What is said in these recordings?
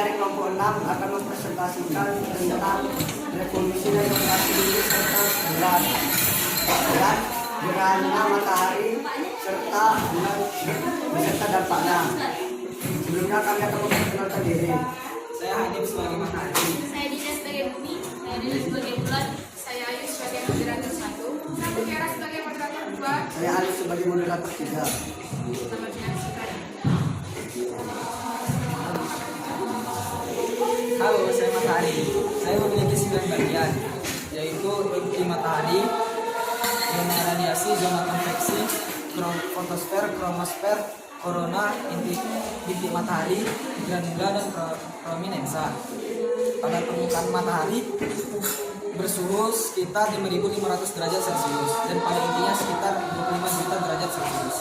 dari kelompok 6 akan mempresentasikan tentang revolusi demokrasi ini serta bulan dan gerhana matahari serta bulan beserta dampaknya. Sebelumnya kami akan memperkenalkan diri. Saya Hanif sebagai matahari. Saya Dina sebagai bumi, saya Dina sebagai bulan, saya Ayu sebagai moderator 1, saya Mutiara sebagai moderator 2. Saya Ali sebagai moderator 3. Selamat menyaksikan. Halo, saya Matahari. Saya memiliki 9 bagian, yaitu inti matahari, zona radiasi, zona konveksi, fotosfer, kromosfer, korona, inti matahari, granula, dan prominensa. Pada permukaan matahari bersuhu sekitar 5.500 derajat Celcius dan pada intinya sekitar 25 juta derajat Celcius.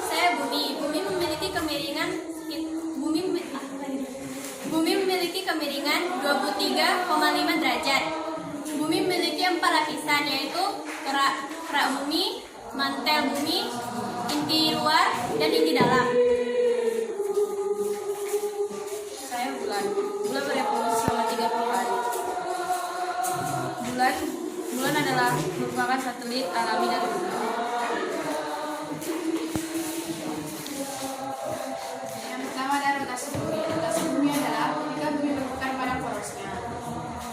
Saya bumi, bumi memiliki kemiringan 23,5 derajat. Bumi memiliki 4 lapisan, yaitu kerak bumi, mantel bumi, inti luar, dan inti dalam. Saya bulan berevolusi selama 30 hari. Bulan adalah merupakan satelit alami dari bumi. Yang pertama adalah rotasi bumi. Rotasi bumi adalah ketika bumi berputar pada porosnya.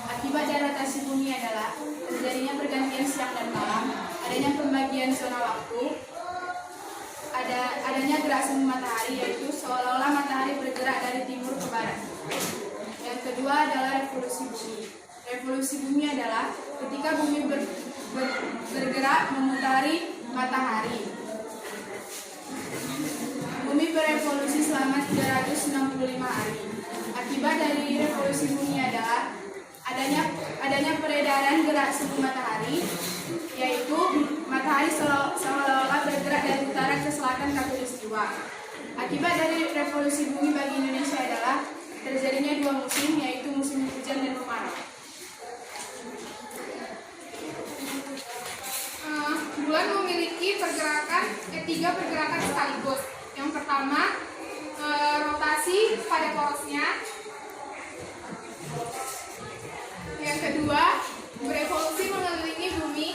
Akibat dari rotasi bumi adalah terjadinya pergantian siang dan malam, adanya pembagian zona waktu, adanya gerak semu matahari, yaitu seolah-olah matahari bergerak dari timur ke barat. Yang kedua adalah revolusi bumi. Revolusi bumi adalah ketika bumi bergerak memutari matahari. Bumi berevolusi selama 365 hari. Akibat dari revolusi bumi adalah adanya peredaran gerak semu matahari, yaitu matahari seolah-olah bergerak dari utara ke selatan khatulistiwa. Akibat dari revolusi bumi bagi Indonesia adalah terjadinya 2 musim, yaitu musim hujan dan kemarau. Bulan memiliki 3 pergerakan sekaligus. Yang pertama, rotasi pada porosnya. Yang kedua, berevolusi mengelilingi bumi.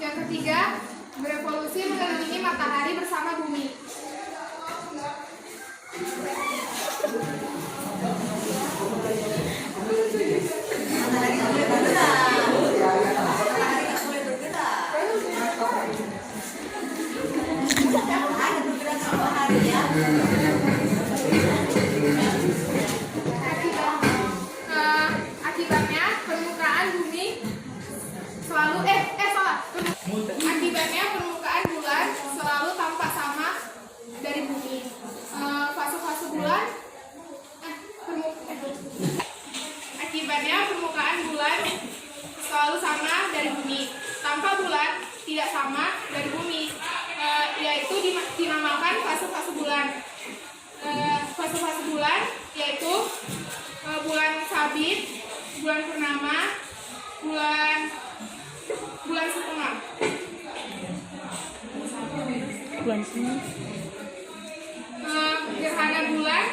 Yang ketiga, berevolusi mengelilingi matahari bersama bumi. Akibatnya permukaan bumi selalu Akibatnya permukaan bulan selalu tampak sama dari bumi. Fase-fase bulan Akibatnya permukaan bulan selalu sama dari bumi. Tanpa bulan tidak sama dari bumi, yaitu dinamakan fase-fase bulan. Fase-fase bulan yaitu bulan sabit, bulan purnama, bulan setengah. Gerhana bulan.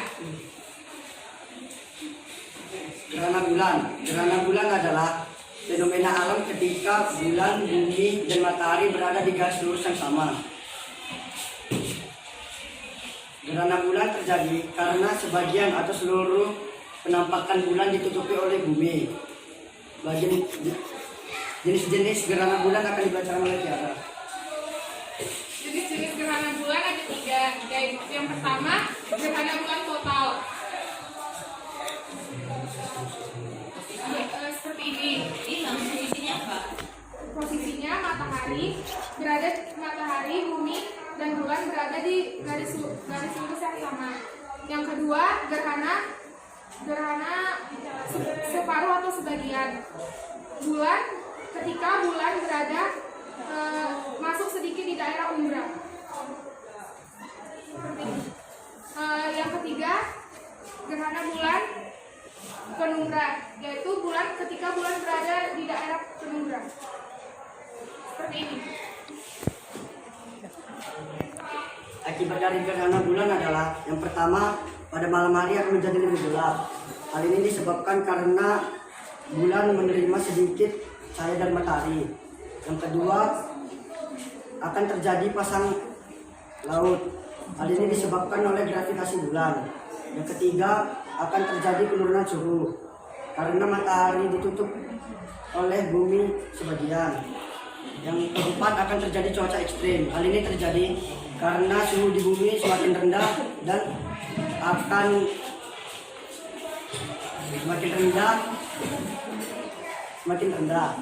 Gerhana bulan adalah fenomena alam ketika bulan, bumi, dan matahari berada di garis lurus yang sama. Gerhana bulan terjadi karena sebagian atau seluruh penampakan bulan ditutupi oleh bumi. Jenis-jenis gerhana bulan akan dibacakan oleh Tiara. Jenis-jenis gerhana bulan ada 3, yaitu yang pertama, gerhana bulan total. Seperti ini. Posisinya apa? Posisinya matahari, bumi, dan bulan berada di garis lurus yang sama. Yang kedua, gerhana separuh atau sebagian. Ketika bulan berada masuk sedikit di daerah umbra. Yang ketiga, gerhana bulan penumbra, yaitu ketika bulan berada di daerah penumbra. seperti ini. Akibat dari gerhana bulan adalah yang pertama, pada malam hari akan menjadi lebih gelap. Hal ini disebabkan karena bulan menerima sedikit cahaya dari matahari. Yang kedua, akan terjadi pasang laut. Hal ini disebabkan oleh gravitasi bulan. Yang ketiga, akan terjadi penurunan suhu karena matahari ditutup oleh bumi sebagian. Yang keempat, akan terjadi cuaca ekstrim. Hal ini terjadi karena suhu di bumi semakin rendah dan akan semakin rendah.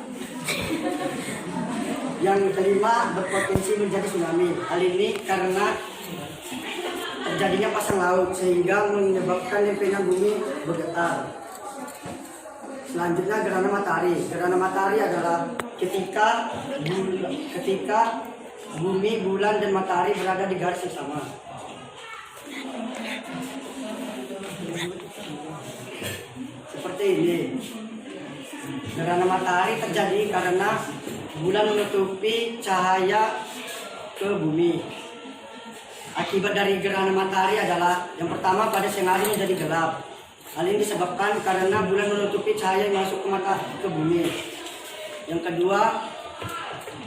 Yang kelima, berpotensi menjadi tsunami. Hal ini karena terjadinya pasang laut sehingga menyebabkan lempengan bumi bergetar. Selanjutnya, gerhana matahari. Gerhana matahari adalah ketika bumi, bulan, dan matahari berada di garis yang sama. Seperti ini. Gerhana matahari terjadi karena bulan menutupi cahaya ke bumi. Akibat dari gerhana matahari adalah yang pertama, pada siang hari menjadi gelap. Hal ini disebabkan karena bulan menutupi cahaya yang masuk ke bumi. Yang kedua,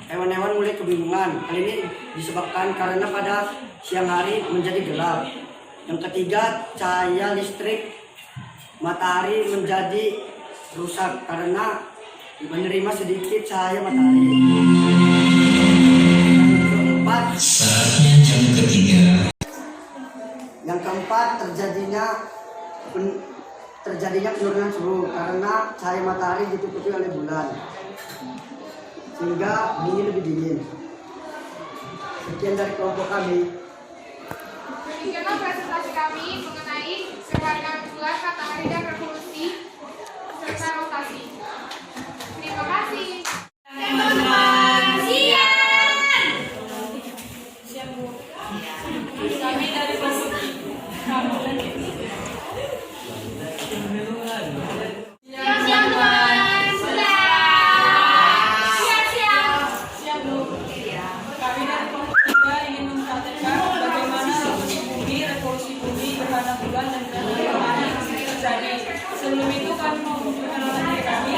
hewan-hewan mulai kebingungan. Hal ini disebabkan karena pada siang hari menjadi gelap. Yang ketiga, cahaya listrik matahari menjadi rusak karena menerima sedikit cahaya matahari. Yang keempat, terjadinya penurunan suhu karena cahaya matahari ditutupi oleh bulan, sehingga bumi lebih dingin. Sekian dari kelompok kami. Demikianlah presentasi kami mengenai kewargaan bulan, matahari, dan revolusi serta rotasi. Terima kasih. Teman-teman, siap Bu. Kami dari Basuki. Siap Tuan. Siap Bu. Kami dari kelompok 3 ingin mempraktekkan bagaimana revolusi bumi, gerhana bulan, dan gerhana matahari yang terjadi. Sebelum itu kami mau memperkenalkan diri kami.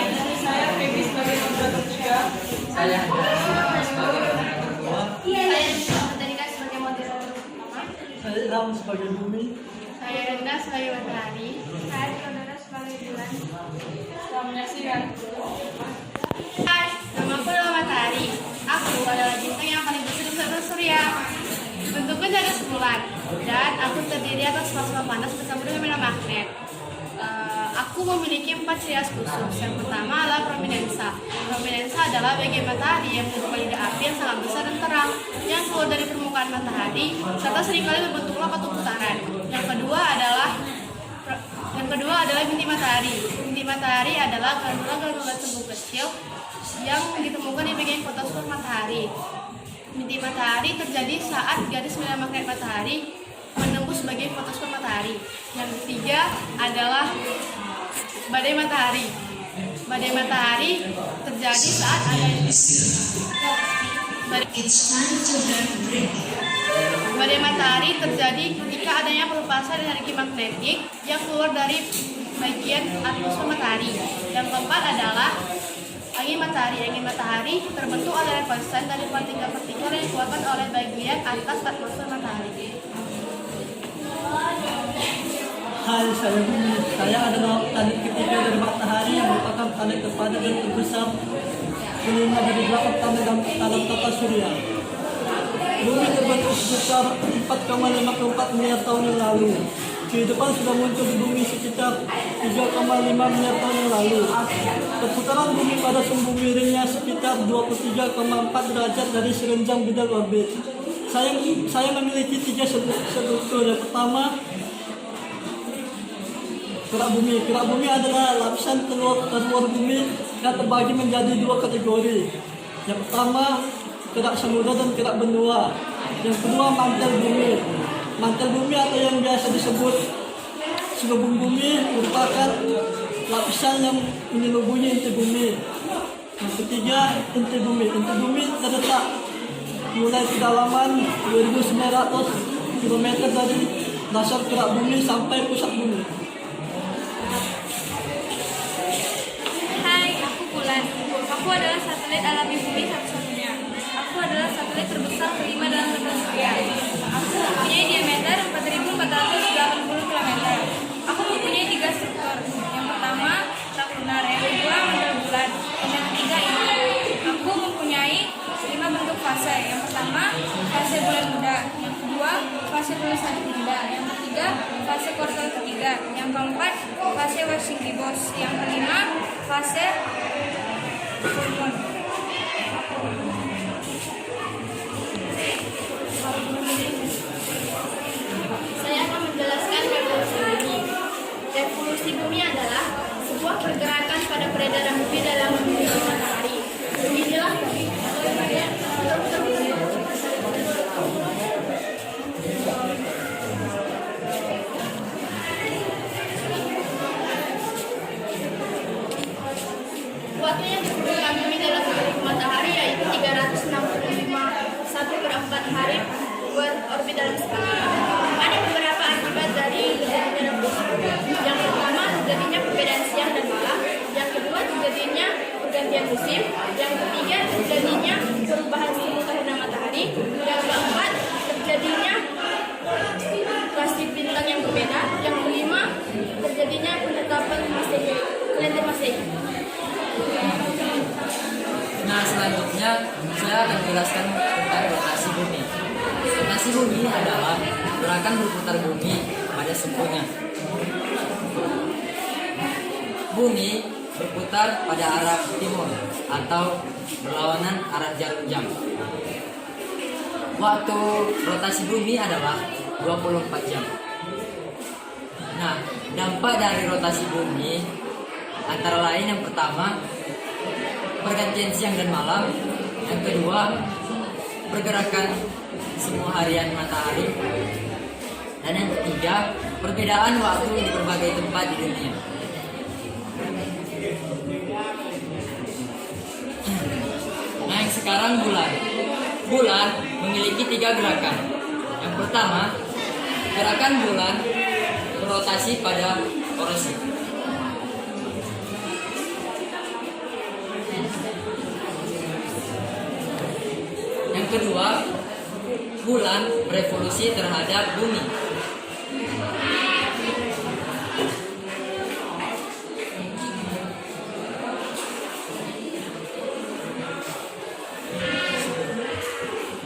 Saya Feby sebagai moderator 3. Saya Andra sebagai moderator 2. Saya Tadika sebagai moderator pertama. Saya Ilham sebagai bumi. Saya Renda sebagai matahari. Saya Saudara sebagai bulan. Selamat menyaksikan. Hai, nama aku adalah Matahari. Aku adalah bintang yang paling besar di tata surya. Bentuknya dari bulan, dan aku terdiri atas plasma panas bersama dengan medan magnet. Aku memiliki 4 ciri khas khusus. Yang pertama adalah prominensa. Prominensa adalah bagian matahari yang menyerupai api yang sangat besar dan terang yang keluar dari permukaan matahari serta seringkali berbentuk lok atau putaran. Yang kedua adalah binti matahari. Binti matahari adalah granula-granula cembung kecil yang ditemukan di bagian fotosfer matahari. Binti matahari terjadi saat garis medan magnet matahari menembus bagian fotosfer matahari. Yang ketiga adalah badai matahari. Badai matahari terjadi saat badai matahari terjadi ketika adanya pelepasan energi magnetik yang keluar dari bagian atmosfer matahari. Yang keempat adalah angin matahari. Angin matahari terbentuk aliran konstan dari partikel-partikel yang dikeluarkan oleh bagian atas atmosfer matahari. Hai, saya Bumi. Saya adalah planet ketiga dari matahari yang merupakan planet terpadat dan terbesar kelima dari 8 planet dalam tata surya. Bumi terbentuk sekitar 4,54 miliar tahun yang lalu. Kehidupan sudah muncul di bumi sekitar 3,5 miliar tahun yang lalu. Perputaran bumi pada sumbu miringnya sekitar 23,4 derajat dari serenjang bidang orbit. Saya memiliki 3 struktur. Yang pertama, kerak bumi. Kerak bumi adalah lapisan telur bumi yang terbagi menjadi 2 kategori. Yang pertama, kerak samudra dan kerak benua. Yang kedua, mantel bumi. Mantel bumi atau yang biasa disebut selubung bumi merupakan lapisan yang menyelubuhi inti bumi. Yang ketiga, inti bumi. Inti bumi terletak mulai kedalaman 2.900 km dari dasar kerak bumi sampai pusat bumi. Hai, aku Bulan. Aku adalah satelit alami bumi satu-satunya. Aku adalah satelit terbesar kelima dalam tata surya. Aku mempunyai diameter 4.480 km. Aku mempunyai 3 struktur. Yang pertama, tak lunar. Yang kedua, mandal bulan. Dan yang ketiga, ini. Aku mempunyai 5 bentuk fase. Yang pertama, fase bulan muda. Yang kedua, fase bulan sabit muda. Yang ketiga, fase kuartal ketiga. Yang keempat, fase washing gibbous. Yang kelima, fase full moon. Saya akan menjelaskan revolusi bumi. Revolusi bumi adalah sebuah pergerakan pada peredaran bumi dalam mengelilingi matahari. Beginilah waktu yang diperlukan bumi dalam mengelilingi matahari yaitu 365 1/4 hari buat orbit dalam sekali. Ada beberapa akibat dari terjadinya revolusi bumi. Yang pertama, terjadinya perbedaan siang dan malam. Yang kedua, terjadinya pergantian musim. Yang ketiga, terjadinya perubahan suhu gerhana matahari. Yang keempat, terjadinya fase bintang yang berbeda. Yang kelima, terjadinya penetapan kalender Masehi. Nah, selanjutnya saya akan menjelaskan tentang rotasi bumi. Rotasi bumi adalah gerakan berputar bumi pada sukunya. Bumi berputar pada arah timur atau berlawanan arah jarum jam. Waktu rotasi bumi adalah 24 jam. Nah, dampak dari rotasi bumi antara lain yang pertama, pergantian siang dan malam. Yang kedua, pergerakan semua harian matahari. Dan yang ketiga, perbedaan waktu di berbagai tempat di dunia. Nah, yang sekarang bulan. Bulan memiliki 3 gerakan. Yang pertama, gerakan bulan berotasi pada orosi. Yang kedua, bulan berevolusi terhadap bumi.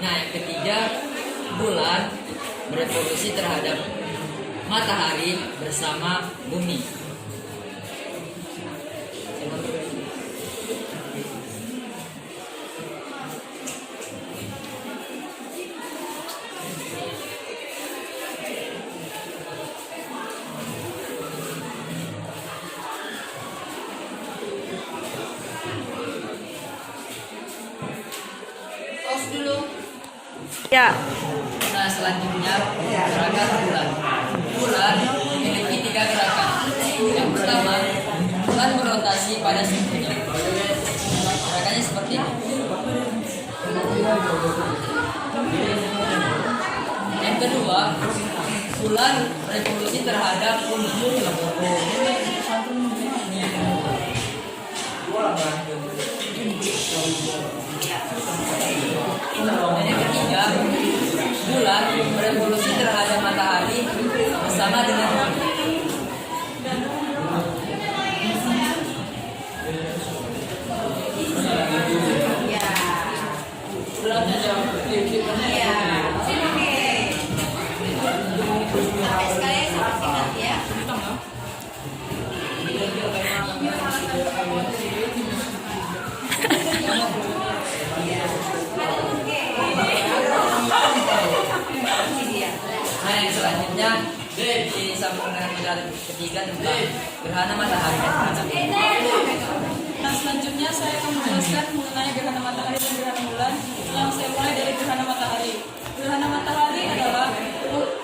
Nah, yang ketiga, bulan berevolusi terhadap matahari bersama bumi. Ya. Nah, selanjutnya gerakan bulan. Bulan memiliki 3 gerakan. Yang pertama, bulan berotasi pada sekunya. Gerakannya seperti ini. Yang kedua, bulan revolusi terhadap bumi. Dan yang ketiga, bulan berevolusi terhadap matahari bersama dengan bumi. Nah, yang selanjutnya disambung dengan modal ketiga tentang gerhana matahari dan gerhana bulan. Nah, selanjutnya saya akan menjelaskan mengenai gerhana matahari dan gerhana bulan yang saya mulai dari gerhana matahari. Gerhana matahari adalah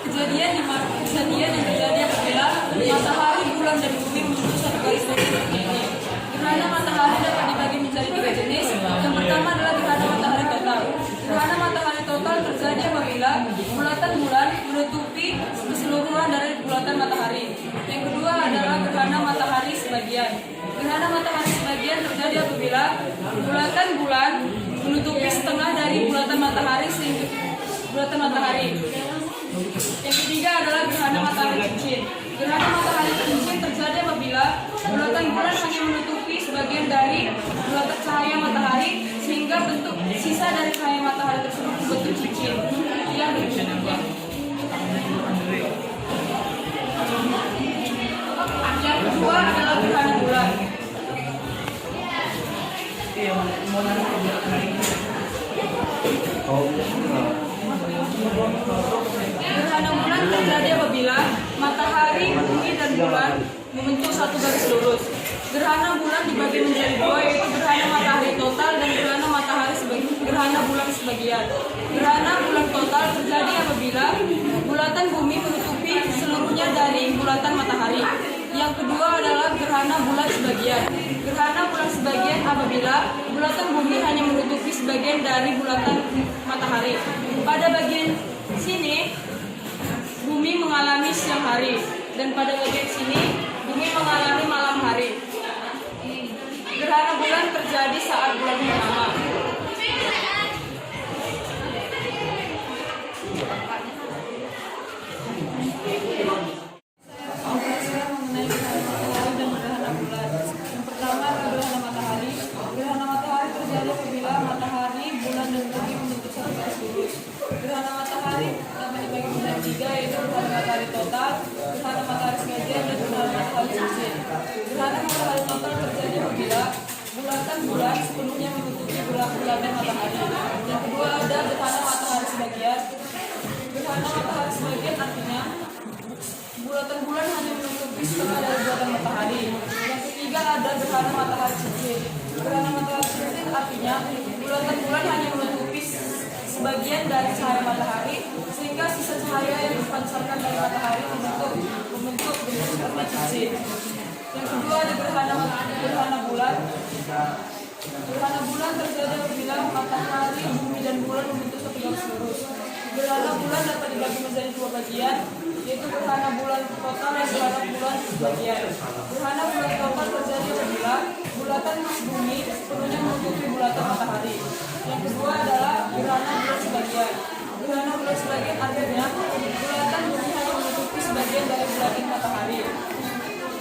kejadian yang terjadi apabila matahari, bulan, dan bumi menuju satu garis lurus. Gerhana matahari dapat dibagi menjadi 3 jenis. sebagian. Gerhana matahari sebagian terjadi apabila bulatan bulan menutupi setengah dari bulatan matahari sehingga bulatan matahari. Yang ketiga adalah gerhana matahari cincin. Gerhana matahari cincin terjadi apabila bulatan bulan hanya menutupi sebagian dari bulatan cahaya matahari sehingga bentuk sisa dari cahaya matahari tersebut membentuk cincin. Yang kedua adalah gerhana bulan. Gerhana bulan terjadi apabila matahari, bumi, dan bulan membentuk satu garis lurus. Gerhana bulan dibagi menjadi dua, yaitu gerhana matahari total dan gerhana matahari gerhana bulan sebagian. Gerhana bulan total terjadi apabila bulatan bumi menutupi seluruhnya dari bulatan matahari. Yang kedua adalah gerhana bulan sebagian. Gerhana bulan sebagian apabila bulatan bumi hanya menutupi sebagian dari bulatan matahari. Pada bagian sini bumi mengalami siang hari dan pada bagian sini bumi mengalami malam hari. Gerhana bulan terjadi saat bulan purnama. Gerhana matahari dapat dibagi menjadi tiga, yaitu gerhana matahari total, gerhana matahari sebagian, dan gerhana matahari cincin. Gerhana matahari total terjadi apabila bulatan bulan sepenuhnya menutupi bulatan matahari. Yang kedua ada gerhana matahari sebagian. Gerhana matahari sebagian artinya bulatan bulan hanya menutupi setengah dari bulatan matahari. Yang ketiga ada gerhana matahari cincin. Gerhana matahari cincin artinya bulatan bulan hanya menutupi sebagian dari cahaya matahari sehingga sisa cahaya yang dipancarkan dari matahari membentuk seperti cincin. Yang kedua ada gerhana bulan. Gerhana bulan terjadi apabila matahari, bumi, dan bulan membentuk satu garis lurus. Gerhana bulan dapat dibagi menjadi dua bagian, yaitu gerhana bulan total dan gerhana bulan sebagian. Gerhana bulan total terjadi apabila bulatan bumi sepenuhnya menutupi bulatan matahari. Yang kedua adalah gerhana bulan sebagian. Gerhana bulan sebagian artinya bulatan bumi hanya menutupi sebagian dari bulatan matahari.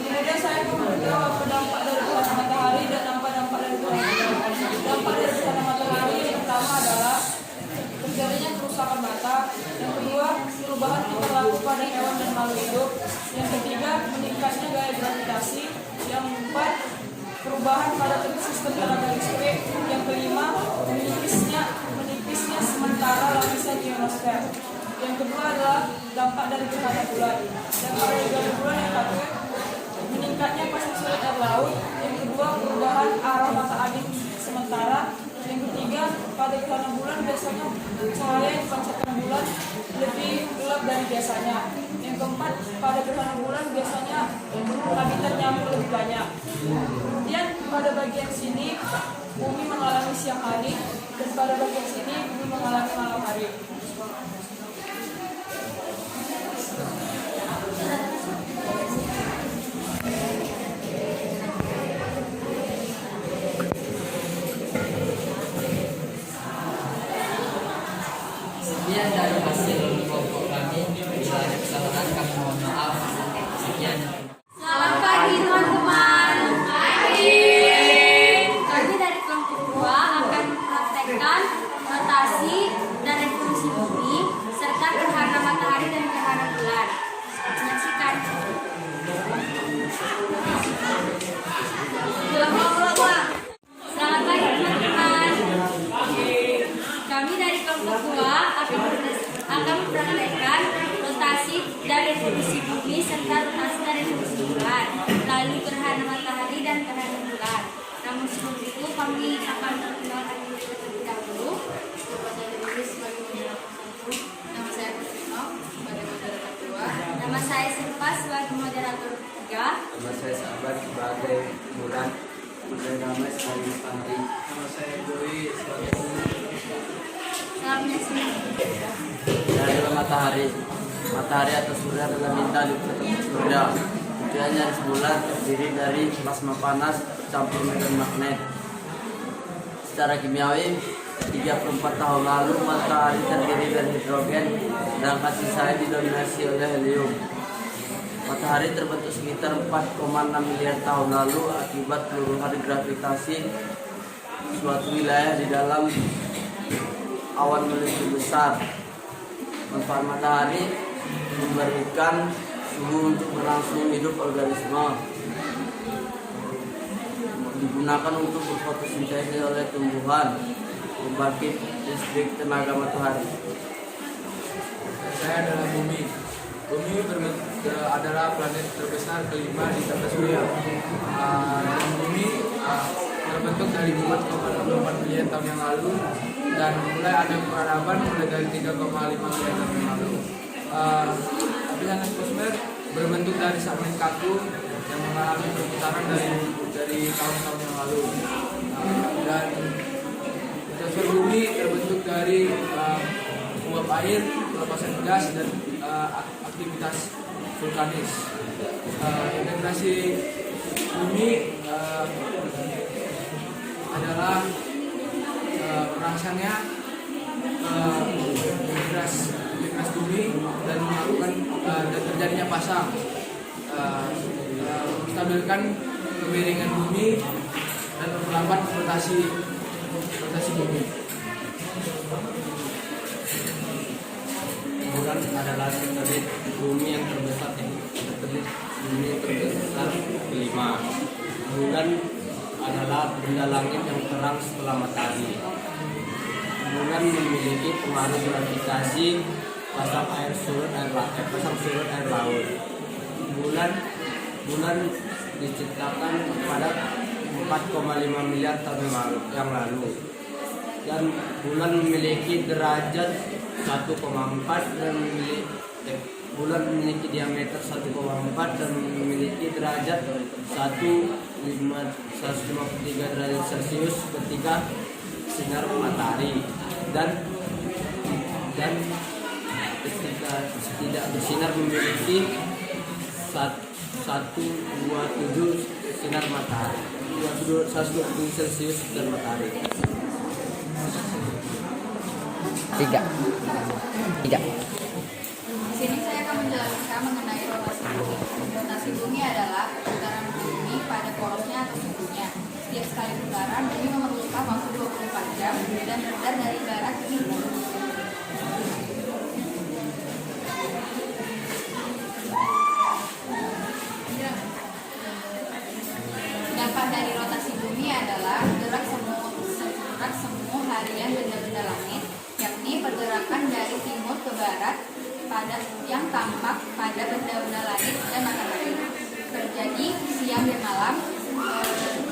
Kemudian saya memberitahu apa dampak dari gerhana matahari dan dampak dari gerhana bulan. Dampak dari gerhana matahari yang pertama adalah terjadinya kerusakan mata. Yang kedua, perubahan tingkah laku pada hewan dan makhluk hidup. Yang ketiga, meningkatnya gaya gravitasi. Yang keempat, perubahan pada sistem tenaga listrik. Yang kelima, menipisnya sementara lapisan ionosfer. Yang kedua adalah dampak dari gerhana bulan. Dampak dari gerhana bulan yang satu, meningkatnya pasang surut air laut. Yang kedua, perubahan arah mata angin sementara. Yang ketiga, pada gerhana bulan biasanya cahaya yang dipancarkan bulan lebih gelap dari biasanya. Yang keempat, pada gerhana bulan biasanya habitat nyamuk lebih banyak. Kemudian pada bagian sini bumi mengalami siang hari dan pada bagian sini bumi mengalami malam hari. Sekian dari hasil kelompok kami. Bila ada kesalahan kami mohon maaf. Sekian. Selamat pagi teman-teman. Pagi. Kami dari kelompok 2 akan mempraktekkan rotasi dan revolusi bumi serta gerhana matahari dan gerhana bulan. Menyaksikan. Selamat pagi teman-teman. Kami dari kelompok 2 akan mempraktekkan rotasi dan revolusi bumi serta rotasi dan revolusi bulan, lalu gerhana matahari dan gerhana bulan. Namun sebelum itu kami akan memperkenalkan diri terlebih dahulu. Nama saya Kusino sebagai moderator 2. Nama saya Silva sebagai moderator 3. Nama saya Sahabat sebagai Mulan. Saya nama sebagai Fahri. Nama saya Joy sebagai Salam menyaksikan. Dari matahari. Matahari atau surya adalah bintang di atas surya. Itu Serpihan nyaris bulat terdiri dari plasma panas campur medan magnet. Secara kimiawi, 34 tahun lalu matahari terdiri dari hidrogen, sedangkan sisanya didominasi oleh helium. Matahari terbentuk sekitar 4,6 miliar tahun lalu akibat peluruhan gravitasi suatu wilayah di dalam awan molekul besar. Manfaat matahari memberikan suhu untuk berlangsung hidup organisme. Digunakan untuk berfotosintesis oleh tumbuhan, membangkit listrik tenaga matahari. Saya adalah Bumi. Bumi adalah planet terbesar kelima di tata surya. Dan Bumi terbentuk dari 4,64 miliar tahun yang lalu dan mulai ada peradaban mulai dari 3,5 miliar tahun yang lalu. Lapisan atmosfer berbentuk dari segmen kaku yang mengalami perputaran dari tahun-tahun yang lalu. Dan atmosfer Bumi terbentuk dari uap air, pelepasan gas dan aktivitas vulkanis. Integrasi Bumi adalah merangsangnya integrasi Bumi dan melakukan dan terjadinya pasang, menstabilkan kemiringan Bumi dan memperlambat rotasi Bumi. Bulan adalah satelit bumi yang terbesar kelima. Bulan adalah benda langit yang terang setelah matahari. Bulan memiliki pengaruh gravitasi pasang surut air laut. Bulan diciptakan pada 4,5 miliar tahun yang lalu. Dan bulan memiliki derajat 1,4 dan bulan memiliki diameter 1,4 dan memiliki derajat 153 derajat Celcius ketika sinar matahari dan ketika tidak bersinar memiliki 127 sinar matahari 127 Celcius sinar matahari. Tiga. Di sini saya akan menjelaskan mengenai rotasi bumi. Rotasi bumi adalah putaran bumi pada porosnya atau suhunya. Setiap sekali putaran, bumi memerlukan waktu 24 jam dan bergerak dari barat ke timur. Dampak dari rotasi bumi adalah gerak semu harian benda-benda langit, yakni pergerakan dari timur ke barat yang tampak pada benda-benda langit dan matahari. Terjadi siang dan malam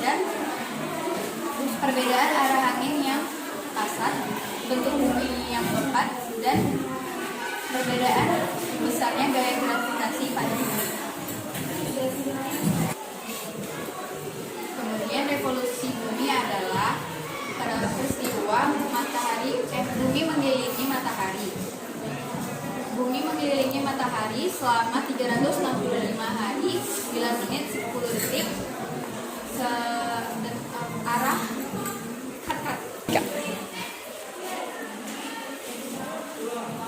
dan perbedaan arah angin yang kasar, bentuk bumi yang tepat, dan perbedaan besarnya gaya gravitasi pada bumi. Kemudian revolusi bumi adalah pada peristiwa bumi mengelilingi matahari. Bumi mengelilingi matahari selama 365 hari, 9 menit, 10 detik, arah kat.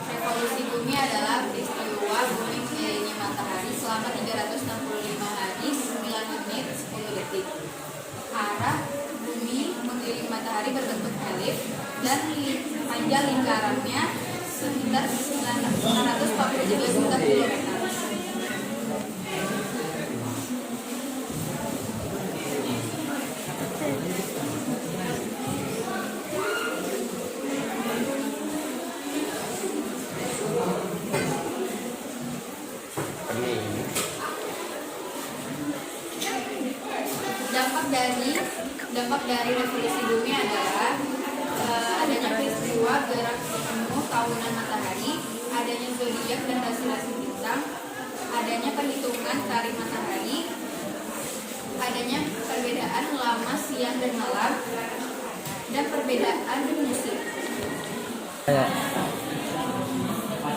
Revolusi bumi adalah peristiwa bumi mengelilingi matahari selama 365 hari, 9 menit, 10 detik. Arah bumi mengelilingi matahari berbentuk elip dan panjang lingkarannya sekitar 943 juta kilometer. Dampak dari revolusi bumi adalah adanya peristiwa gerak semu tahunan matahari, adanya zodiak dan rasi-rasi bintang, adanya perhitungan tarik matahari, adanya perbedaan lama siang dan malam, dan perbedaan musim.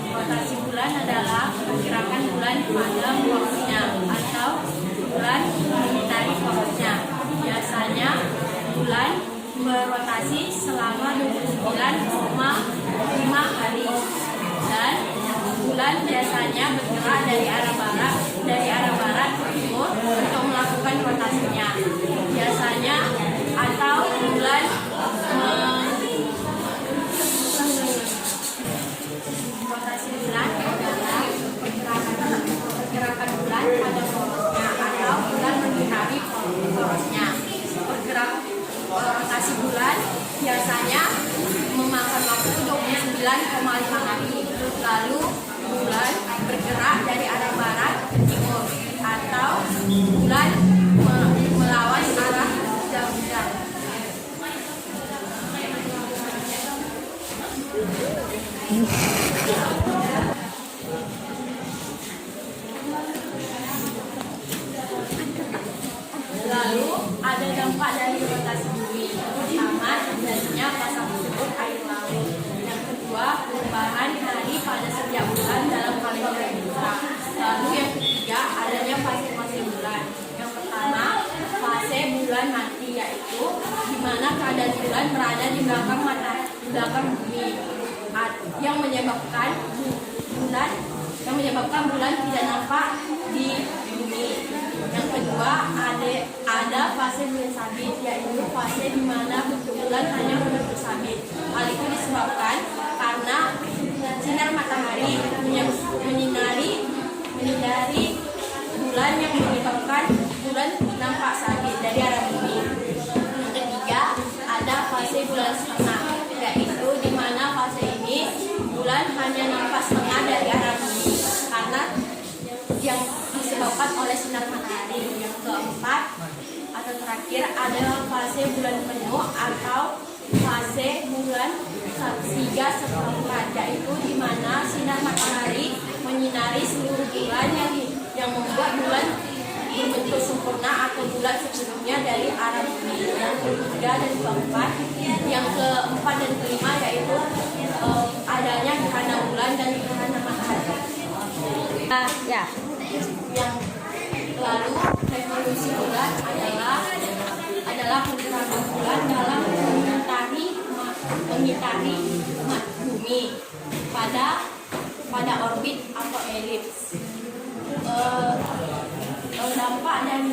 Rotasi bulan adalah pergerakan bulan pada waktunya atau atau bulan mengitari porosnya. Biasanya bulan berotasi selama 29,5 hari dan bulan biasanya bergerak dari arah barat ke timur untuk melakukan rotasinya. Biasanya atau bulan rotasi bulan adalah pergerakan bulan pada porosnya atau bulan mengitari porosnya. Rotasi bulan biasanya memakan waktu 29,5 hari. Lalu bulan bergerak dari arah barat ke timur atau bulan melawan arah jam-jam. Lalu ada dampak dari rotasi bumi. Pertama, terjadinya pasang surut air laut. Yang kedua, perubahan hari pada setiap bulan dalam kalender Hijrah. Lalu yang ketiga, adanya fase-fase bulan. Yang pertama, fase bulan mati, yaitu di mana keadaan bulan berada di belakang bumi, yang menyebabkan bulan tidak nampak di bumi. Yang kedua, ada fase bulan sabit, yaitu fase di mana bentuk bulan hanya bentuk sabit. Hal itu disebabkan karena sinar matahari menyinari bulan yang menyebabkan bulan nampak sabit dari arah bumi. Yang ketiga, ada fase bulan setengah, yaitu di mana fase ini bulan hanya nampak setengah dari arah bumi karena yang disebabkan oleh sinar matahari. Yang keempat atau terakhir adalah fase bulan penuh atau fase bulan 3/4, yaitu di mana sinar matahari menyinari seluruh bulan yang membuat bulan berbentuk sempurna atau bulan sebelumnya dari arah bumi. Yang ketiga dan keempat, yang keempat dan kelima yaitu adanya gerhana bulan dan gerhana matahari. Yang lalu revolusi bulan adalah pergerakan bulan dalam mengitari bumi pada orbit atau elips. Dampak dan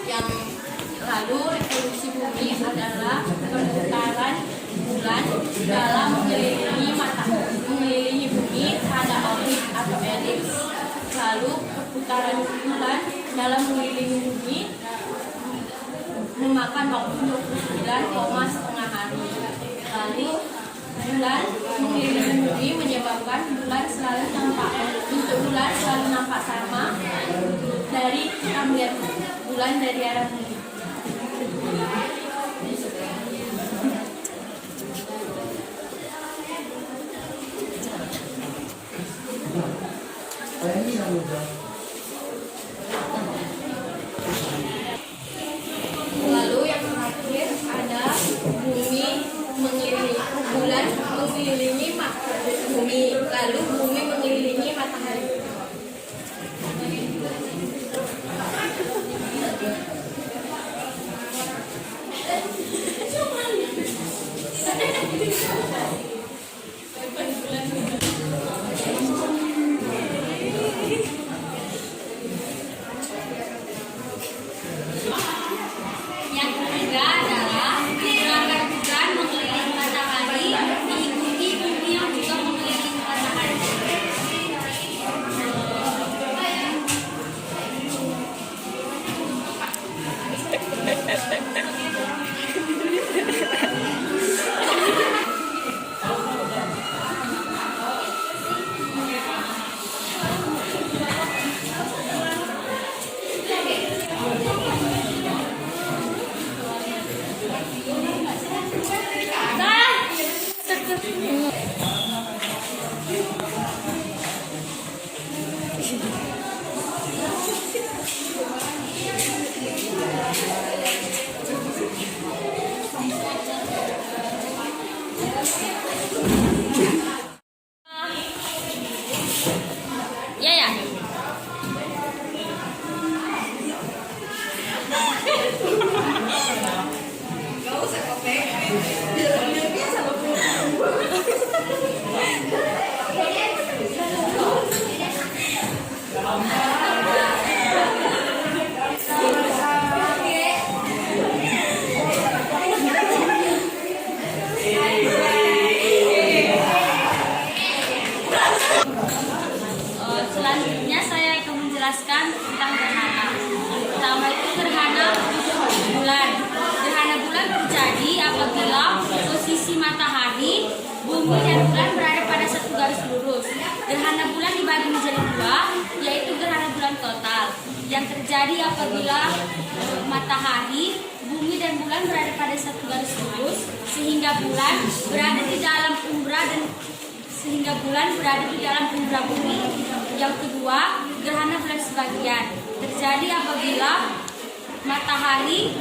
yang lalu revolusi bumi adalah perputaran bulan dalam mengelilingi bumi pada orbit atau elips. Lalu perputaran bulan dalam mengelilingi bumi memakan waktu 29,5 hari. Lalu bulan mengelilingi bumi menyebabkan bulan selalu nampak sama dari kita melihat bulan dari arah bumi. Lalu yang terakhir ada bulan mengelilingi bumi, lalu bumi mengelilingi matahari. Yang ketiga adalah gerakan bulan mengelilingi matahari diikuti bumi yang juga mengelilingi matahari. Ya. terjadi apabila posisi matahari, bumi, dan bulan berada pada satu garis lurus. Gerhana bulan dibagi menjadi dua, yaitu gerhana bulan total, yang terjadi apabila matahari, bumi, dan bulan berada pada satu garis lurus, sehingga bulan berada di dalam umbra bumi. Yang kedua, gerhana bulan sebagian terjadi apabila matahari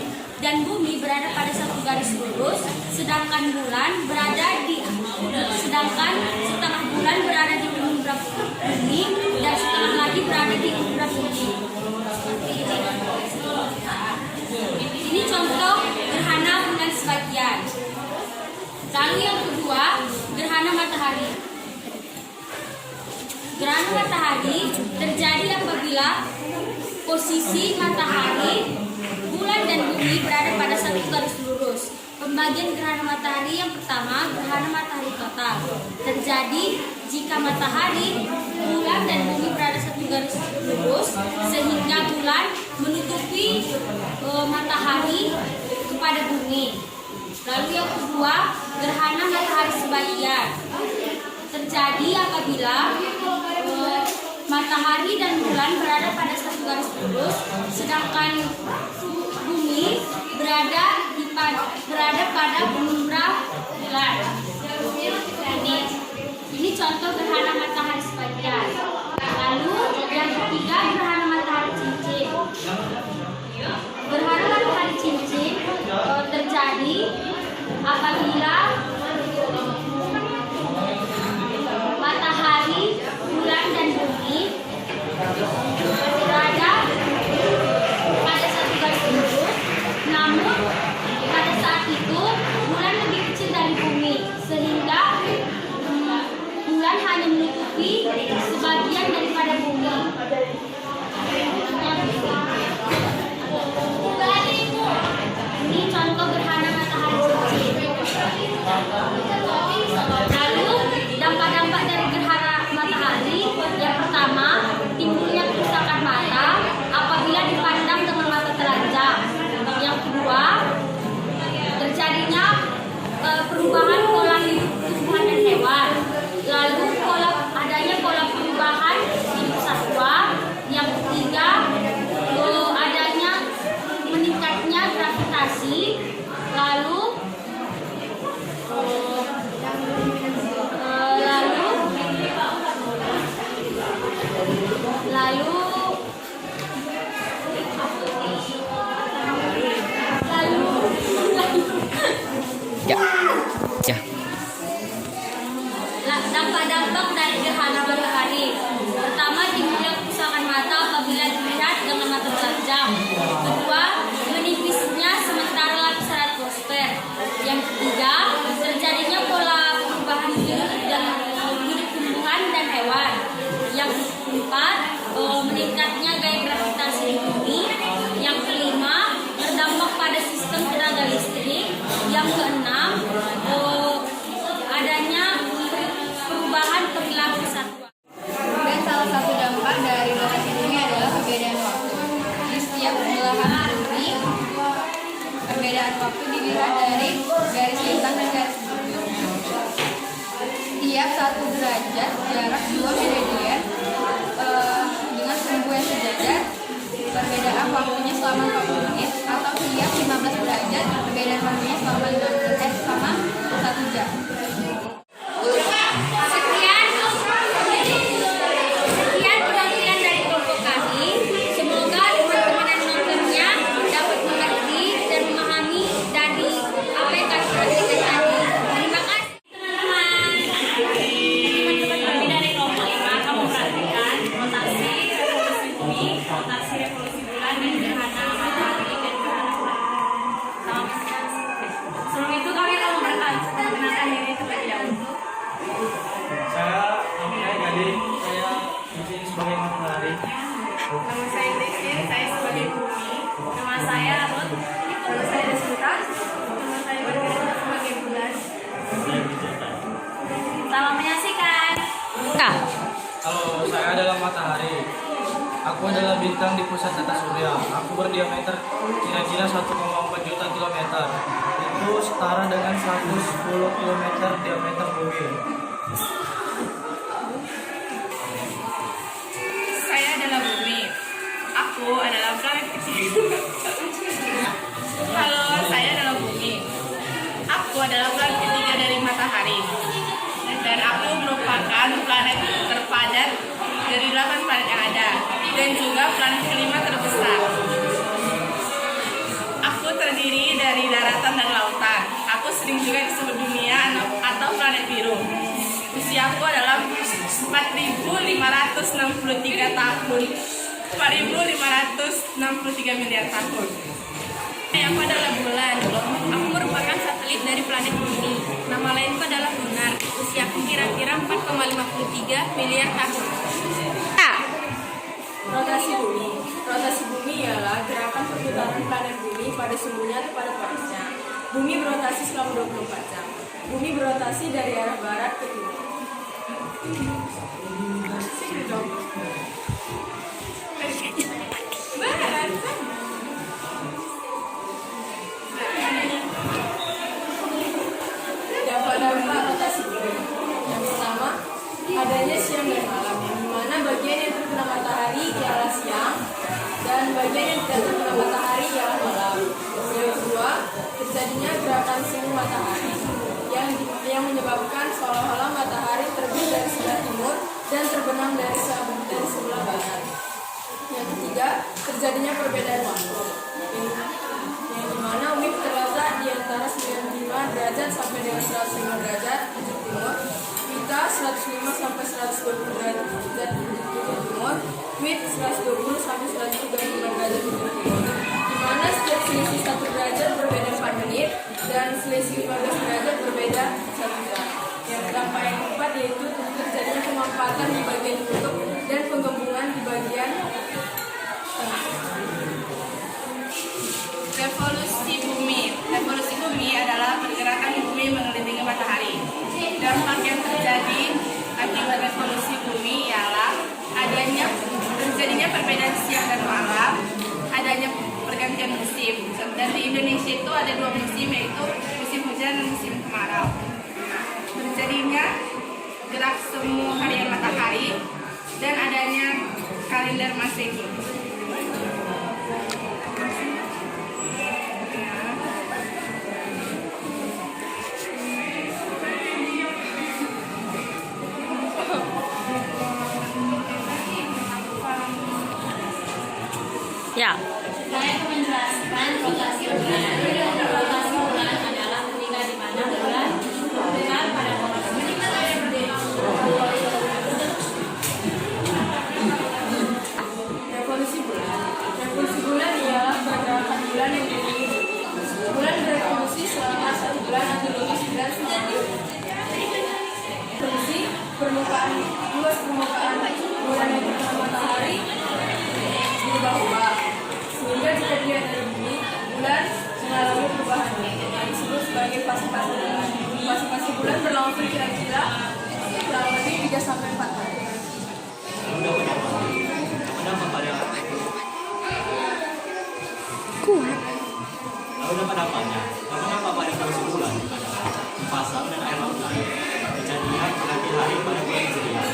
dan bumi berada pada satu garis lurus, sedangkan setengah bulan berada di umbra bumi dan setengah lagi berada di umbra bumi. Ini contoh gerhana bulan sebagian. Lalu yang kedua, gerhana matahari. Gerhana matahari terjadi apabila posisi matahari, bulan, dan bumi berada pada satu garis lurus. Pembagian gerhana matahari yang pertama, gerhana matahari total, terjadi jika matahari, bulan, dan bumi berada satu garis lurus, sehingga bulan menutupi matahari kepada bumi. Lalu yang kedua, gerhana matahari sebagian, terjadi apabila matahari dan bulan berada pada satu garis lurus, sedangkan bumi berada pada umbra bulan. Ini contoh gerhana matahari sebagian. Lalu yang ketiga, gerhana matahari cincin. Gerhana matahari cincin terjadi apabila matahari, bulan, dan bumi berada pada satu garis lurus, namun pada saat itu bulan lebih kecil dari bumi, sehingga bulan hanya menutupi sebagian daripada bumi. Ini contoh gerhana matahari cincin. Lalu dampak-dampak dari gerhana matahari, yang pertama, timbulnya kerusakan mata apabila dipandang dengan mata telanjang. Yang kedua, terjadinya perubahan pola hidup tumbuhan dan hewan. Lalu adanya pola perubahan hidup satwa. Yang ketiga, adanya meningkatnya gravitasi. Lalu Ya. dampak-dampak dari gerhana matahari. Pertama, timbulnya kerusakan mata apabila dilihat dengan mata telanjang. Kedua, menipisnya sementara lapisan atmosfer. Yang ketiga, terjadinya pola perubahan hidup tumbuhan dan hewan. Yang keempat, meningkatnya gaya gravitasi di bumi. Yang kelima, berdampak pada sistem tenaga listrik. Yang keenam, adanya perubahan perilaku satwa. Dan salah satu dampak dari rotasi bumi adalah perbedaan waktu. Di setiap belahan bumi, perbedaan waktu dilihat dari garis lintang dan garis bujur. Tiap 1 derajat jarak 2 meridian dengan sumbu yang sejajar, perbedaan waktunya selama 40 menit, atau tiap 15 derajat perbedaan waktunya selama 1 jam. Sekian penampilan dari kelompok kami. Semoga teman-teman yang menontonnya dapat mengerti dan memahami dari apa yang kami perhatikan tadi. Terima kasih teman-teman. Teman-teman kami dari kelompok 5, kamu perhatikan rotasi revolusi bumi, rotasi revolusi bulan, dan gerhana matahari dan gerhana bulan. Sebelum itu kami akan memperkenalkan diri terlebih dahulu. Saya namanya Gading, saya di sini sebagai matahari. Nama saya Christine, saya sebagai bumi. Nama saya Ruth, nama saya Desita, nama saya Margarita sebagai bulan. Selamat menyaksikan. Halo, saya adalah matahari. Aku adalah bintang di pusat tata surya. Aku berdiameter kira-kira 1,4 juta kilometer. yaitu setara dengan 110 km diameter bumi. Saya adalah bumi. Aku adalah planet kecil. Halo, saya adalah bumi. Aku adalah planet ketiga dari matahari. Dan aku merupakan planet terpadat dari 8 planet yang ada. Dan juga planet kelima terbesar. Aku terdiri dari daratan dan lautan. Aku sering juga disebut dunia atau planet biru. Usiaku adalah 4.563 tahun. 4.563 miliar tahun. Aku adalah bulan. Aku merupakan satelit dari planet bumi. Nama lainku adalah lunar. Usiaku kira-kira 4,53 miliar tahun. Rotasi bumi. Rotasi bumi ialah gerakan perputaran planet bumi pada sumbunya atau pada polusnya. Bumi berotasi selama 24 jam. Bumi berotasi dari arah barat ke timur. Dampak-dampak rotasi bumi. Yang pertama, adanya siang dan malam, di mana bagian yang terkena matahari ialah siang dan bagian yang tidak terkena matahari ialah malam. Yang kedua, terjadinya gerakan semu matahari yang menyebabkan seolah-olah matahari terbit dari sebelah timur dan terbenam dari sebelah barat. Yang ketiga, terjadinya perbedaan waktu, yang dimana bumi terletak di antara 95 derajat sampai dengan 105 derajat ujung timur, Vita 105 sampai 120 derajat ujung timur, Wit 120 sampai 135 derajat ujung timur, di mana setiap selisih 1 derajat berbeda 4 menit dan selisih 15 derajat berbeda 1 jam. Yang dampak yang keempat yaitu terjadinya pemampatan di bagian kutub dan penggabungan di bagian tengah. Revolusi bumi. Revolusi bumi adalah pergerakan bumi mengelilingi matahari. Dampak yang terjadi akibat revolusi bumi ialah terjadinya perbedaan siang dan malam, adanya pergantian musim. Dan di Indonesia itu ada 2 musim, yaitu musim hujan dan musim kemarau. Terjadinya gerak semu harian matahari dan adanya kalender Masehi. Ya. Saya akan menjelaskan rotasi bulan. Rotasi bulan adalah ketika di mana bulan bergerak pada posisi Revolusi bulan. Revolusi bulan ialah pergerakan bulan yang dikelilingi bumi. Bulan berevolusi selama 1 bulan atau 12 bulan sebelum revolusi permukaan luas permukaan bulan yang terkena matahari berubah-ubah, sehingga jika dilihat dari bumi, bulan mengalami perubahan yang disebut sebagai fase-fase bulan. Fase-fase bulan berlangsung kira-kira kurang lebih 3-4 hari. Lalu dapat dampaknya, mengapa pada revolusi bulan, pasang dan air lautan, terjadinya pengganti hari pada bulan Hijriah.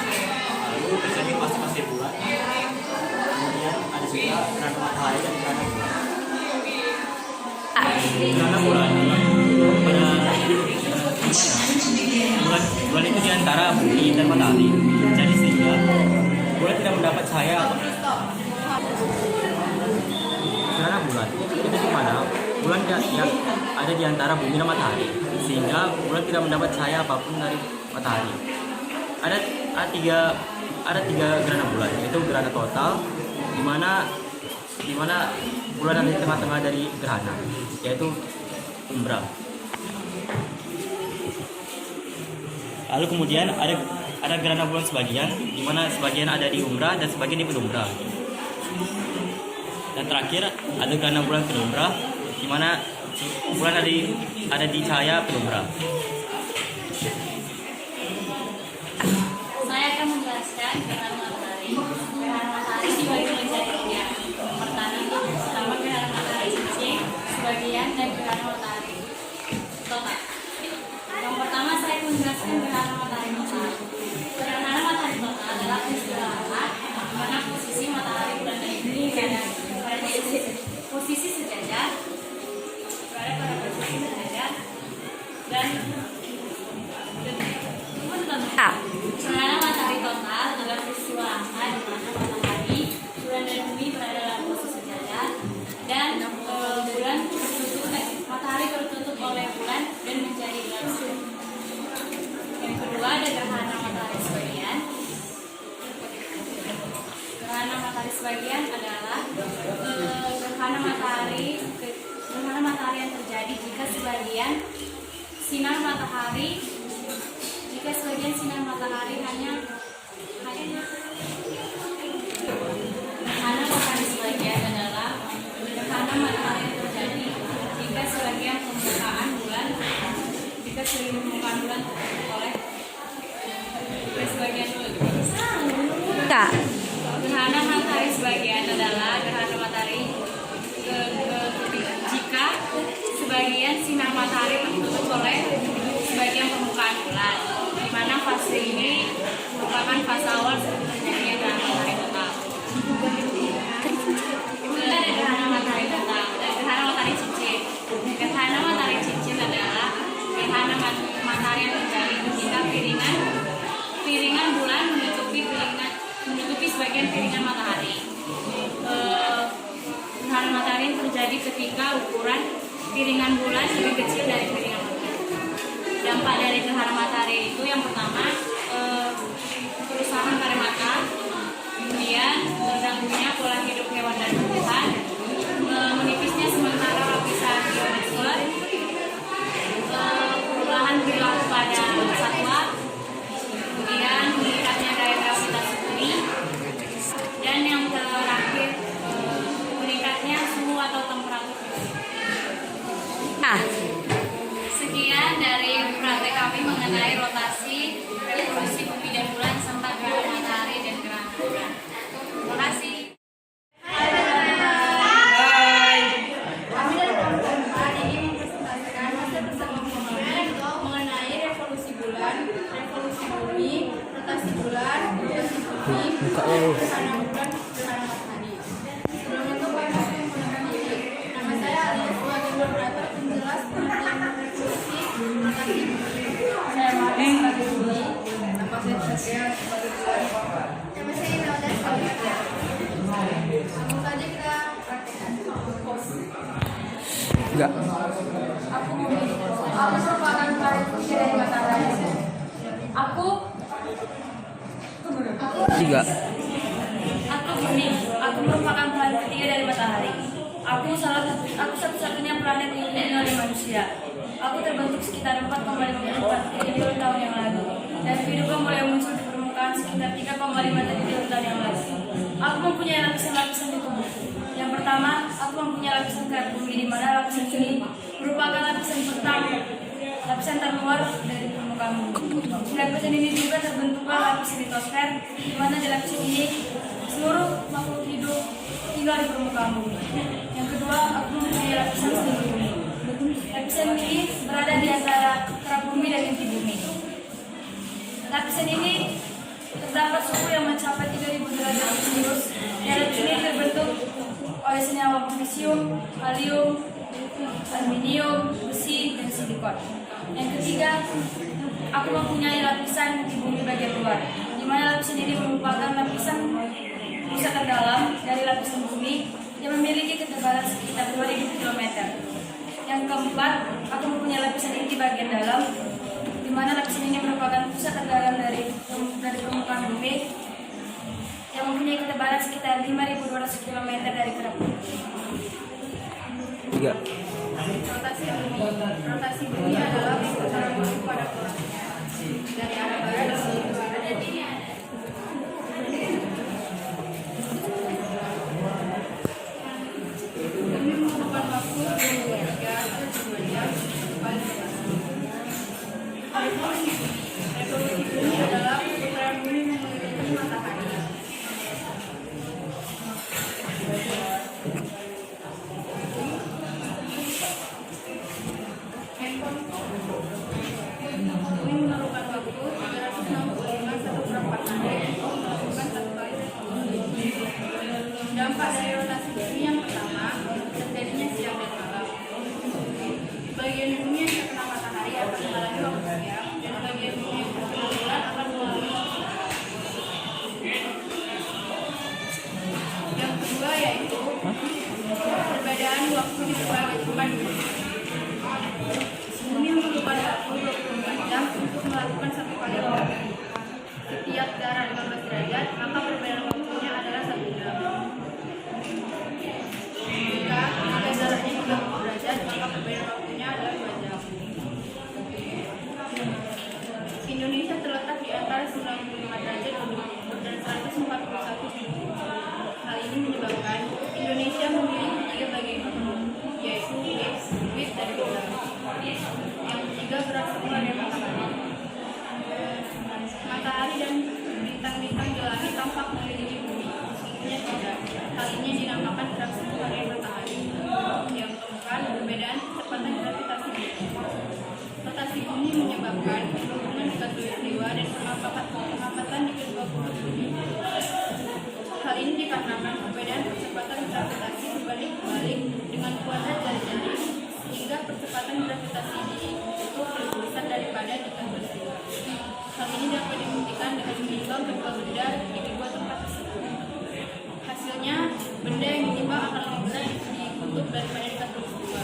Lalu terjadi fase-fase bulan, kemudian ada juga gerhana matahari dan gerhana bulan. Gerhana bulan pada bulan itu di antara bumi dan matahari, jadi sehingga bulan tidak mendapat cahaya. Gerhana bulan itu di mana bulan yang ada di antara bumi dan matahari, sehingga bulan tidak mendapat cahaya apapun dari matahari. Ada tiga gerhana bulan, yaitu gerhana total, di mana bulan ada di tengah-tengah dari gerhana, yaitu umbra. Lalu kemudian ada gerhana bulan sebagian, di mana sebagian ada di umbra dan sebagian di penumbra. Dan terakhir ada gerhana bulan penumbra, di mana bulan ada di cahaya penumbra. Saya akan menjelaskan gerhana matahari. Gerhana matahari dibagi menjadi 3. Pertama itu gerhana matahari cincin, sebagian dan gerhana matahari. matahari tertutup oleh bulan dan menjadi gelap. Yang kedua ada gerhana matahari sebagian. Gerhana matahari sebagian adalah gerhana matahari yang terjadi jika sebagian sinar matahari hanya gerhana matahari sebagian adalah gerhana matahari yang terjadi jika sebagian permukaan bulan tertutup oleh sebagian Kak. gerhana matahari sebagian adalah gerhana matahari jika sebagian sinar matahari tertutup oleh sebagian permukaan bulan, di mana fase ini merupakan fase awal terjadinya gerhana matahari total. Kemudian ada gerhana matahari total dan gerhana matahari cincin. Gerhana matahari cincin adalah gerhana matahari yang terjadi ketika piringan bulan menutupi sebagian piringan matahari. Gerhana matahari yang terjadi ketika ukuran piringan bulan lebih kecil dari piringan matahari. Dampak dari gerhana matahari itu yang pertama kerusakan pada mata, kemudian terganggunya pola hidup hewan dan tumbuhan, menipisnya sementara lapisan ionosfer, perubahan perilaku pada satwa, kemudian meningkatnya daya gravitasi bumi, dan yang terakhir meningkatnya suhu atau temperatur. Sekian dari praktek kami mengenai rotasi, revolusi bumi dan bulan serta gerhana matahari dan gerhana bulan. Terima kasih. Kami dari kelompok 4 ingin mempresentasikan hasil pertemuan mengenai revolusi bulan, revolusi bumi, rotasi bulan, rotasi bumi, gerhana bulan, gerhana matahari. Sebelum itu kami menggunakan diri. Nama saya Alia sebagai moderator penjelas pengertian revolusi, rotasi bumi. Saya Mari sebagai bumi. Nama saya Tasya sebagai bulan. Nama saya Imelda sebagai bulan. Langsung saja kita praktekkan. Enggak. Aku merupakan planet dari matahari. Aku bumi. Aku merupakan planet ketiga dari matahari. Aku satu-satunya planet yang dihuni oleh manusia. Aku terbentuk sekitar 4,54 triliun tahun yang lalu, dan kehidupan mulai muncul di permukaan sekitar 3,5 triliun tahun yang lalu. Aku mempunyai lapisan-lapisan di tubuh. Yang pertama, aku mempunyai lapisan kerak bumi, di mana lapisan ini merupakan lapisan pertama, lapisan terluar dari permukaan bumi. Di lapisan ini juga terbentuklah lapisan litosfer, di mana di lapisan ini seluruh makhluk hidup tinggal di permukaan bumi. Yang kedua, aku mempunyai lapisan seluruh bumi. Lapisan ini berada di antara kerak bumi dan inti bumi. Lapisan ini terdapat suhu yang mencapai 3000 derajat Celcius. Lapisan ini terbentuk oleh senyawa magnesium, kalium, aluminium, besi, dan silikon. Yang ketiga, aku mempunyai lapisan di bumi bagian luar, di mana lapisan ini merupakan lapisan pusat terdalam dari lapisan bumi yang memiliki ketebalan sekitar 2000 km. Yang keempat, aku mempunyai lapisan inti bagian dalam, di mana lapisan ini merupakan pusat terdalam dari permukaan bumi yang mempunyai ketebalan sekitar 5.200 km dari kerak bumi. Rotasi bumi adalah putaran bumi pada pola dari arah barat ke arah timur. Bumi memerlukan waktu 3 jam paling dekat. Revolusi bumi adalah putaran bumi mengelilingi matahari. Bumi memerlukan waktu 300 waktu di berbagai tempat. Bumi memerlukan waktu 24 jam untuk melakukan satu kali rotasi. Setiap darah 15 derajat, maka perbedaan waktunya adalah 1 jam. Jika jaraknya 30 derajat, maka perbedaan waktunya adalah 2 jam. Indonesia terletak di antara 95 derajat dan 141 tinggi. Hal ini menyebabkan Indonesia memiliki 3 bagian utama, yaitu es, bukit, dan hutan. Yang ketiga berasal dari matahari. Matahari dan bintang-bintang di langit tampak mengelilingi bumi. Sesungguhnya tidak. Hal ini dinamakan gerakan harian matahari. Yang keempat, perbedaan kecepatan gravitasi bumi. Rotasi bumi menyebabkan hubungan khatulistiwa dan pengamatan di kedua bumi. Hal ini dikarenakan perbedaan percepatan gravitasi berbalik-balik dengan kuadrat jari-jari, sehingga percepatan gravitasi bumi itu lebih besar daripada di khatulistiwa. Hal ini dapat dibuktikan dengan menimbang kedua benda di kedua tempat tersebut. Hasilnya, benda yang ditimbang akan lebih berat di kutub daripada di khatulistiwa.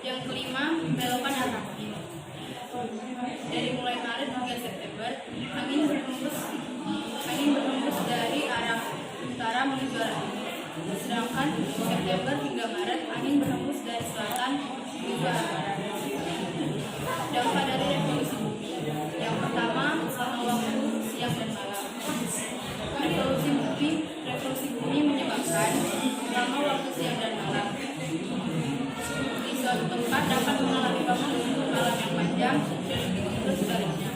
Yang kelima, belokan arah angin. Dari mulai Maret hingga September, angin berhembus dari arah utara menuju arah timur. Sedangkan September hingga Maret, angin berhembus dari selatan menuju arah barat. Dampak dari revolusi bumi. Yang pertama, selama waktu siang dan malam. Revolusi bumi menyebabkan selama waktu siang dan malam. Di suatu tempat dapat mengalami waktu malam yang panjang dan begitu sebaliknya.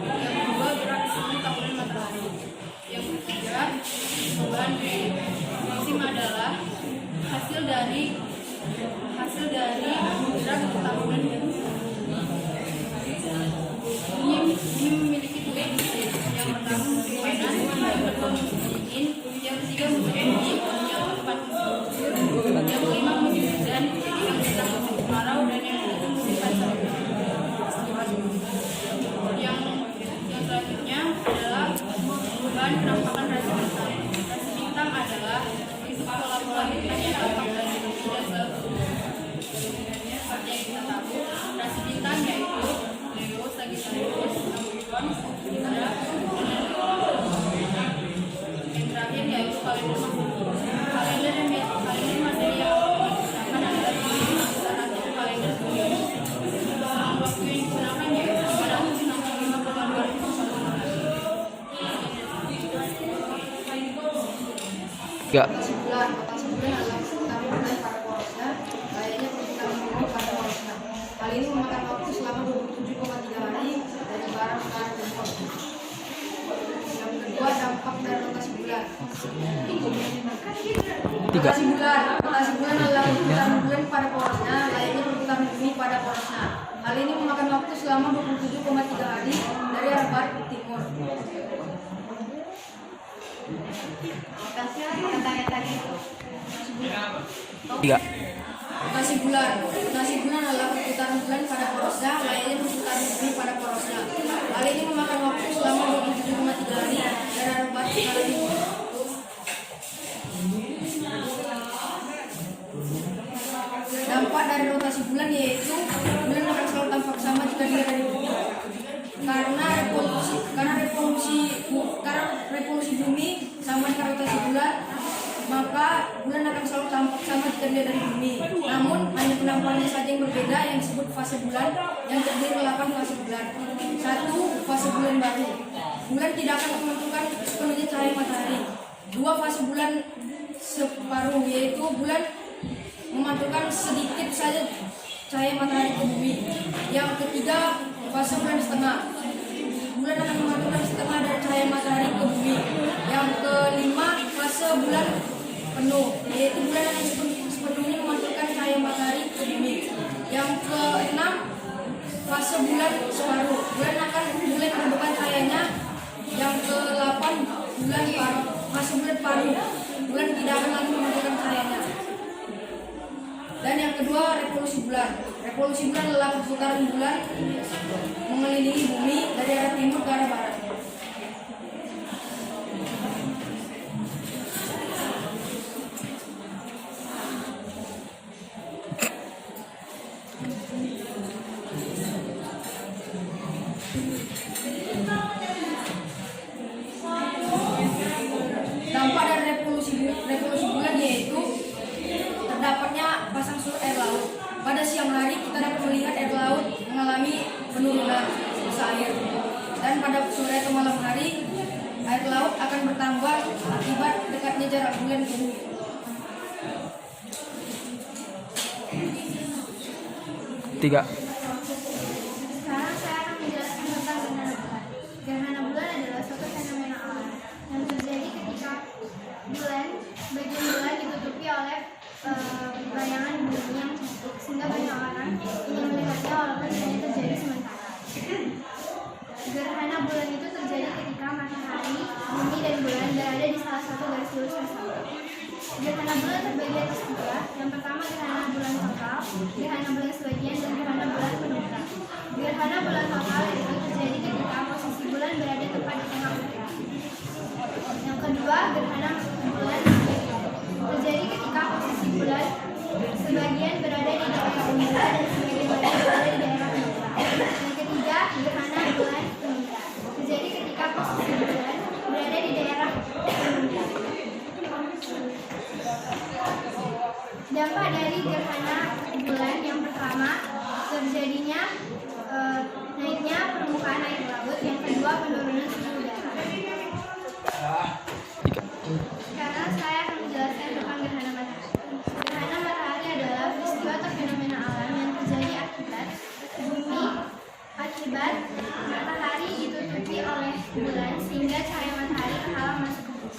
Yang kedua, gerak semi tahunan matahari. Yang ketiga, perubahan musim. Musim adalah hasil dari gerak tahunan bumi. Bumi memiliki 3 musim. Yang pertama musim panas, yang kedua musim dingin, yang ketiga musim dingin, yang keempat musim gugur, yang kelima musim hujan, yang keenam musim kemarau, dan yang ketujuh musim basah. Yang selanjutnya adalah perubahan penampakan rasi bintang. Rasi bintang adalah bentuk pola-pola bintang yang tampak dari bumi dan selalu seperti yang kita tahu. Rasi bintang yaitu Leo, Sagittarius, Capricorn, Libra, dan yang terakhir yaitu kalender Masehi. Kalender Masehi yang digunakan adalah salah satu kalender bumi. Waktu yang digunakan yaitu 365,2 Tiga. Sebulan, rotasi bulan adalah sekitar bulan pada porosnya, layaknya perputaran bumi pada porosnya. Hal ini memakan waktu selama 27,3 hari dari barat ke arah timur. Yang kedua, dampak dari rotasi bulan. Tiga. Rotasi bulan adalah perputaran bulan pada porosnya, layaknya perputaran bumi pada porosnya. Hal ini memakan waktu selama 27,3 hari dari arah barat ke timur. Tiga. Rotasi bulan adalah perputaran bulan pada porosnya, layaknya perputaran bumi pada porosnya. Hal ini memakan waktu selama 27,3 hari dari arah barat ke arah timur. Dampak dari rotasi bulan yaitu bulan akan selalu tampak sama jika dilihat dari bumi. Karena revolusi bumi sama dengan rotasi bulan, maka bulan akan selalu tampak sama jika dilihat dari bumi. Namun hanya penampakannya saja yang berbeda, yang disebut fase bulan, yang terdiri dari 8 fase bulan. 1. Fase bulan baru. Bulan tidak akan memantulkan sepenuhnya cahaya matahari. 2. Fase bulan separuh, yaitu bulan memantulkan sedikit saja cahaya matahari ke bumi. Yang ketiga, fase bulan setengah. Bulan akan memantulkan setengah dari cahaya matahari ke bumi. Yang kelima, fase bulan penuh, yaitu bulan akan sepenuhnya memantulkan cahaya matahari ke bumi. Yang keenam, fase bulan separuh. Bulan akan mulai meredupkan cahayanya. Yang ke-8, fase bulan paruh. Bulan tidak akan lagi memantulkan cahayanya. Dan yang kedua, revolusi bulan. Revolusi bulan adalah perputaran bulan mengelilingi bumi dari arah timur ke arah barat. dan pada sore atau malam hari air laut akan bertambah akibat dekatnya jarak bulan ke bumi. Tiga. Sekarang saya akan menjelaskan tentang gerhana bulan. Gerhana bulan adalah suatu fenomena alam yang terjadi ketika bagian bulan ditutupi oleh bayangan bumi yang cantik, sehingga banyak orang ingin melihatnya walaupun hanya terjadi sementara. Gerhana bulan itu terjadi ketika matahari, bumi, dan bulan berada di salah satu garis lurus yang sama. Gerhana bulan terbagi atas tiga. Yang pertama gerhana bulan total, gerhana bulan sebagian, dan gerhana bulan penumbra. Gerhana bulan total itu terjadi ketika posisi bulan berada tepat di tengah bulan. Yang kedua gerhana bulan sebagian, terjadi ketika posisi bulan sebagian berada di daerah penumbra dan sebagian berada di daerah penumbra. Yang ketiga gerhana bulan penumbra, terjadi ketika posisi bulan berada di daerah penumbra. Dampak dari gerhana bulan yang pertama terjadinya naiknya permukaan air laut, yang kedua penurunan suhu udara. Sekarang saya akan menjelaskan tentang gerhana matahari. Gerhana matahari adalah peristiwa atau fenomena alam yang terjadi akibat matahari ditutupi oleh bulan sehingga cahaya matahari terhalang masuk ke bumi.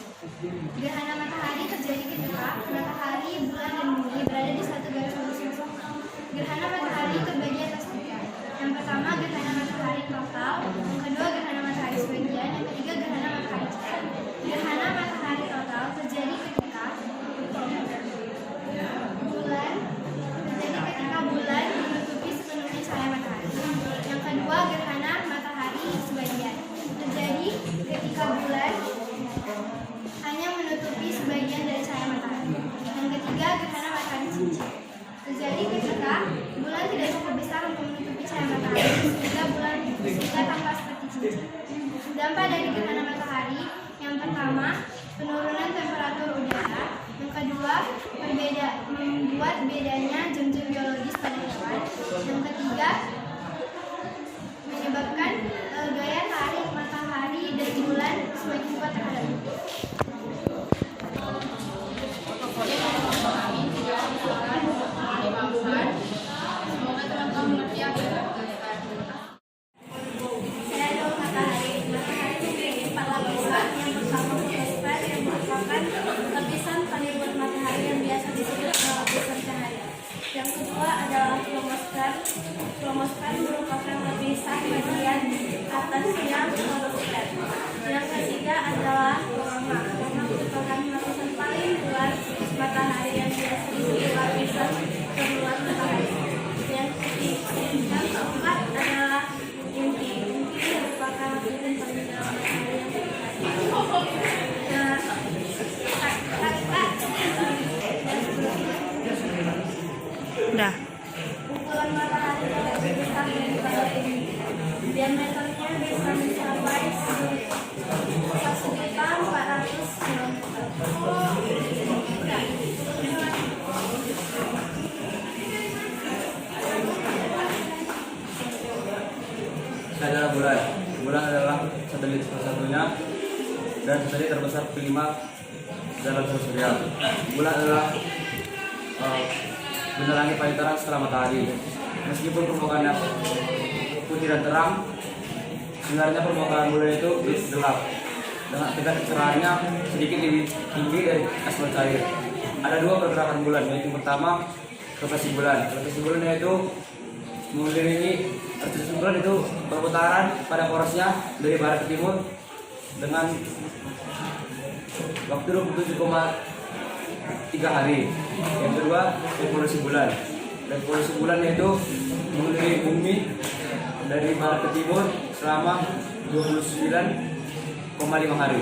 Gerhana matahari terjadi ketika matahari, bulan, dan bumi berada di satu garis lurus yang sama. Gerhana matahari terbagi atas tiga. Yang pertama gerhana matahari total, yang kedua gerhana matahari sebagian, yang ketiga gerhana matahari cincin. Gerhana matahari total terjadi ketika bulan menutupi sepenuhnya cahaya matahari. Yang kedua gerhana matahari sebagian, terjadi ketika bulan hanya menutupi sebagian dari cahaya matahari. Yang ketiga gerhana matahari cincin, terjadi ketika bulan tidak cukup besar untuk menutupi cahaya matahari sehingga bulan tampak seperti cincin. Dampak dari gerhana matahari yang pertama penurunan temperatur udara, yang kedua membuat bedanya jam-jam biologis pada hewan, yang ketiga menyebabkan gaya tarik matahari dan bulan semakin kuat terhadap bumi. Semoga teman-teman mengerti apa yang saya katakan. Saya adalah matahari. Matahari memiliki 4 lapisan. Yang pertama fotosfer, yang merupakan lapisan paling luar matahari yang biasa disebut lapisan cahaya. Yang kedua adalah kromosfer. Kromosfer merupakan lapisan bagian atasnya fotosfer. Yang ketiga adalah korona. Korona merupakan lapisan paling luar matahari yang biasa disebut lapisan terluar matahari. Yang keempat adalah inti. Inti merupakan lapisan paling dalam matahari yang Udah. Ukuran matahari lebih besar daripada bumi. Diameternya bisa mencapai 1.400 km. Saya adalah bulan. Bulan adalah satelit satu-satunya dan satelit terbesar kelima dalam surya. Bulan adalah benda langit paling terang setelah matahari. Meskipun permukaannya putih dan terang, sebenarnya permukaan bulan itu gelap. Dengan tingkat kecerahannya sedikit lebih tinggi dari asfal cair. Ada 2 pergerakan bulan, yaitu pertama rotasi bulan. Rotasi bulan yaitu mengelilingi rotasi bulan itu berputaran pada porosnya dari barat ke timur dengan waktu 27,3 hari. Yang kedua revolusi bulan. Revolusi bulan yaitu mengelilingi bumi dari barat ke timur selama 29,5 hari.